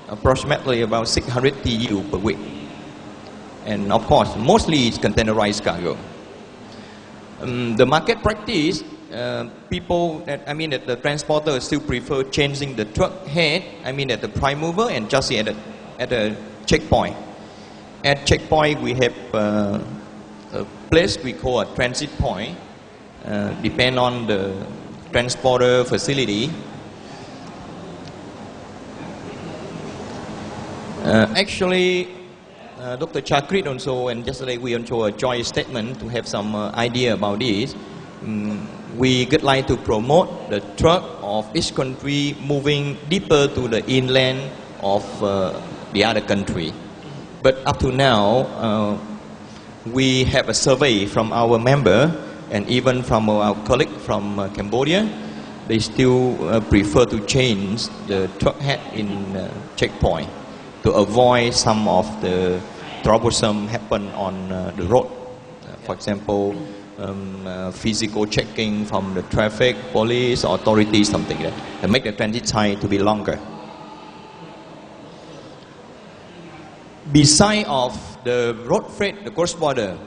approximately about 600 TEU per week. And of course, mostly it's containerized cargo. The market practice, people, that the transporters still prefer changing the truck head, at the prime mover and chassis at a checkpoint. At checkpoint, we have a place we call a transit point, depend on the transporter facility. Actually, Dr. Chakrit also, and yesterday we also a joint statement to have some idea about this. We would like to promote the truck of each country moving deeper to the inland of the other country. But up to now, we have a survey from our member and even from our colleague from Cambodia. They still prefer to change the truck head in checkpoint to avoid some of the troublesome happen on the road. For example, physical checking from the traffic police authorities, something like that, to make the transit time to be longer. Beside of the road freight, the cross border,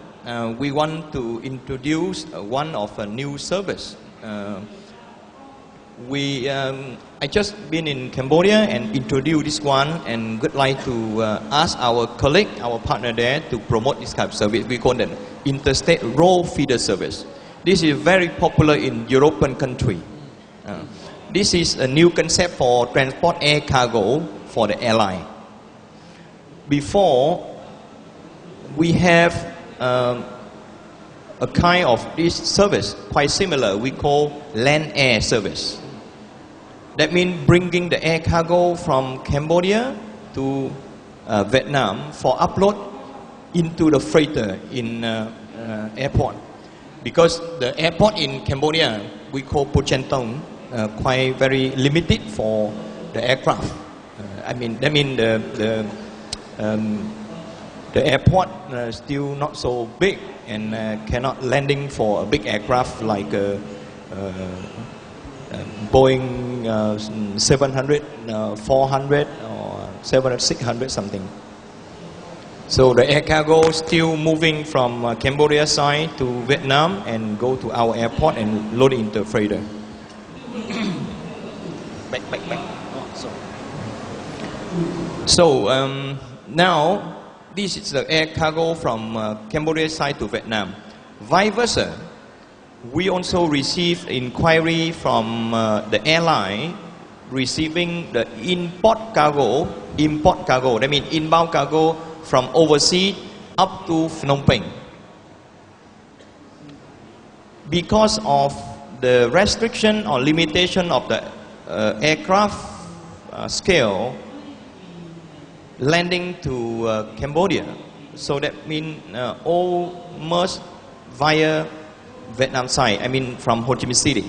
we want to introduce one of a new service. I just been in Cambodia and introduced this one, and would like to ask our colleague, our partner there, to promote this kind of service. We call it interstate road feeder service. This is very popular in European country. This is a new concept for transport air cargo for the airline. Before, we have a kind of this service quite similar. We call land air service. That means bringing the air cargo from Cambodia to Vietnam for upload into the freighter in airport. Because the airport in Cambodia, we call Po Chen Tong, quite very limited for the aircraft. That means the airport still not so big and cannot landing for a big aircraft like Boeing 700, 400 or 700, 600 something. So the air cargo still moving from Cambodia side to Vietnam and go to our airport and load it into a freighter. back. Oh, sorry. So now this is the air cargo from Cambodia side to Vietnam. Vice versa, we also received inquiry from the airline receiving the import cargo, that means inbound cargo from overseas up to Phnom Penh. Because of the restriction or limitation of the aircraft scale landing to Cambodia, so that means all must via Vietnam side, from Ho Chi Minh City.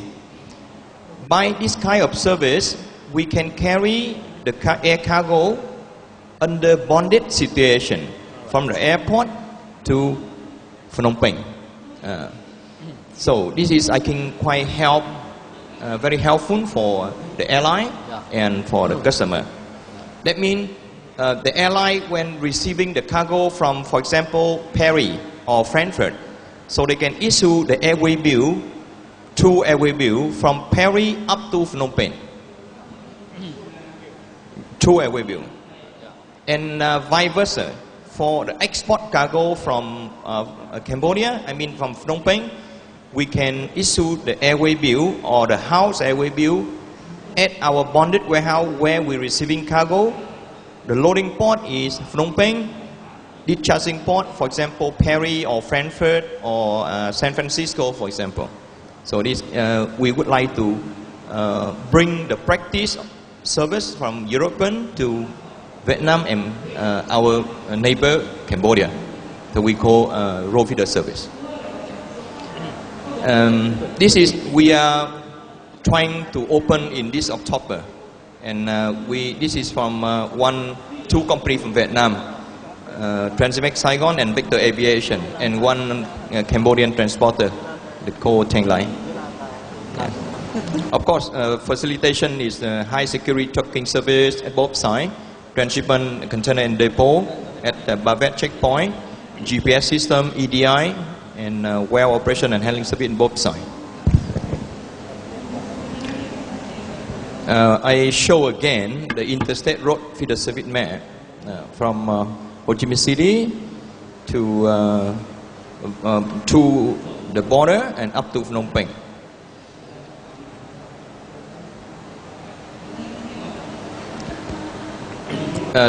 By this kind of service, we can carry the air cargo under bonded situation from the airport to Phnom Penh. So this is, I think, quite very helpful for the airline and for the customer. That means the airline, when receiving the cargo from, for example, Paris or Frankfurt, so they can issue the airway bill, through airway bill from Paris up to Phnom Penh. Through airway bill. And vice versa, for the export cargo from Cambodia, from Phnom Penh, we can issue the airway bill or the house airway bill at our bonded warehouse where we're receiving cargo. The loading port is Phnom Penh. Discharging port, for example, Paris or Frankfurt or San Francisco, for example. So this, we would like to bring the practice service from European to Vietnam and our neighbor Cambodia. So we call road feeder service. We are trying to open in this October, and this is from two companies from Vietnam. Transimex Saigon and Victor Aviation, and one Cambodian transporter, the Co Teng Lai. Of course, facilitation is high security trucking service at both sides, transshipment container and depot at the Bavet checkpoint, GPS system, EDI, and well operation and handling service in both sides. I show again the interstate road feeder service map from Ho Chi Minh City to the border and up to Phnom Penh.